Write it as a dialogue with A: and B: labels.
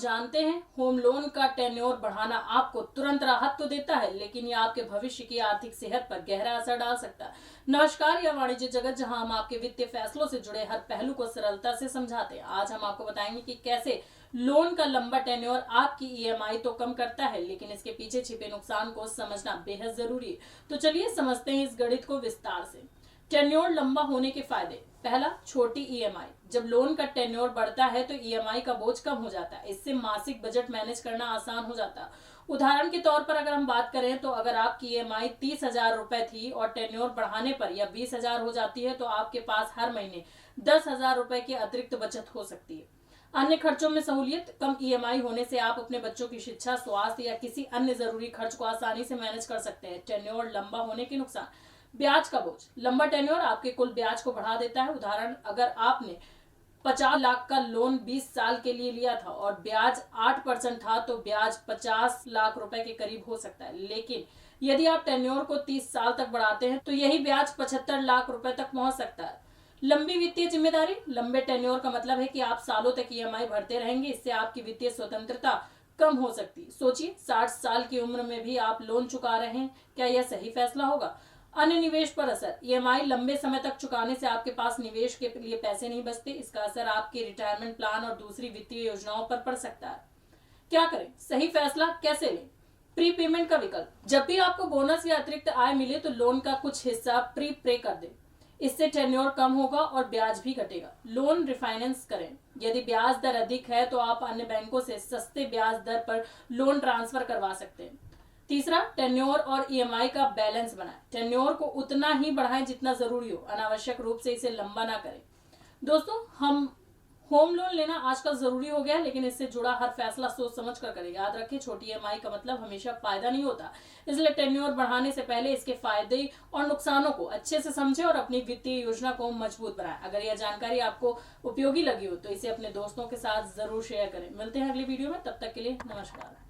A: जानते हैं, home loan का टेन्योर बढ़ाना आपको तुरंत राहत तो देता है, लेकिन ये आपके भविष्य की आर्थिक सेहत पर गहरा असर डाल सकता है। नमस्कार, यह वाणिज्य जगत जहां हम आपके वित्तीय फैसलों से जुड़े हर पहलू को सरलता से समझाते हैं। आज हम आपको बताएंगे कि कैसे लोन का लंबा टेन्योर आपकी ईएमआई तो कम करता है, लेकिन इसके पीछे छिपे नुकसान को समझना बेहद जरूरी है। तो चलिए समझते हैं इस गणित को विस्तार से। टेन्योर लंबा होने के फायदे। पहला, छोटी ईएमआई। जब लोन का टेन्योर बढ़ता है तो ईएमआई का बोझ कम हो जाता है। इससे मासिक बजट मैनेज करना आसान हो जाता है। उदाहरण के तौर पर अगर हम बात करें तो अगर आपकी ईएमआई 30,000 रुपए थी और टेन्योर बढ़ाने पर या 20,000 हो जाती है तो आपके पास हर महीने 10,000 रुपए की अतिरिक्त बचत हो सकती है। अन्य खर्चों में सहूलियत। कम ईएमआई होने से आप अपने बच्चों की शिक्षा, स्वास्थ्य या किसी अन्य जरूरी खर्च को आसानी से मैनेज कर सकते हैं। टेन्योर लंबा होने के नुकसान। ब्याज का बोझ। लंबा टेन्योर आपके कुल ब्याज को बढ़ा देता है। उदाहरण, अगर आपने 50 लाख का लोन 20 साल के लिए लिया था और ब्याज 8% था तो ब्याज 50 लाख रुपए के करीब हो सकता है। लेकिन यदि आप टेन्योर को 30 साल तक बढ़ाते हैं तो यही ब्याज 75 लाख रुपए तक पहुंच सकता है। लंबी वित्तीय जिम्मेदारी। लंबे टेन्योर का मतलब है कि आप सालों तक ईएमआई भरते रहेंगे। इससे आपकी वित्तीय स्वतंत्रता कम हो सकती है। सोचिए, 60 साल की उम्र में भी आप लोन चुका रहे हैं। क्या यह सही फैसला होगा? अन्य निवेश पर असर। ईएमआई लंबे समय तक चुकाने से आपके पास निवेश के लिए पैसे नहीं बचते। इसका असर आपके रिटायरमेंट प्लान और दूसरी वित्तीय योजनाओं पर पड़ सकता है। क्या करें? सही फैसला कैसे लें? प्री पेमेंट का विकल्प। जब भी आपको बोनस या अतिरिक्त आय मिले तो लोन का कुछ हिस्सा प्री पे कर दें। इससे टेन्योर कम होगा और ब्याज भी घटेगा। लोन रिफाइनेंस करें। यदि ब्याज दर अधिक है तो आप अन्य बैंकों से सस्ते ब्याज दर पर लोन ट्रांसफर करवा सकते हैं। तीसरा, टेन्योर और ईएमआई का बैलेंस बनाएं। टेन्योर को उतना ही बढ़ाएं जितना जरूरी हो। अनावश्यक रूप से इसे लंबा ना करें। दोस्तों, हम होम लोन लेना आजकल जरूरी हो गया है, लेकिन इससे जुड़ा हर फैसला सोच समझ कर करें। याद रखें, छोटी ईएमआई का मतलब हमेशा फायदा नहीं होता। इसलिए टेन्योर बढ़ाने से पहले इसके फायदे और नुकसानों को अच्छे से समझें और अपनी वित्तीय योजना को मजबूत बनाएं। अगर यह जानकारी आपको उपयोगी लगी हो तो इसे अपने दोस्तों के साथ जरूर शेयर करें। मिलते हैं अगली वीडियो में, तब तक के लिए नमस्कार।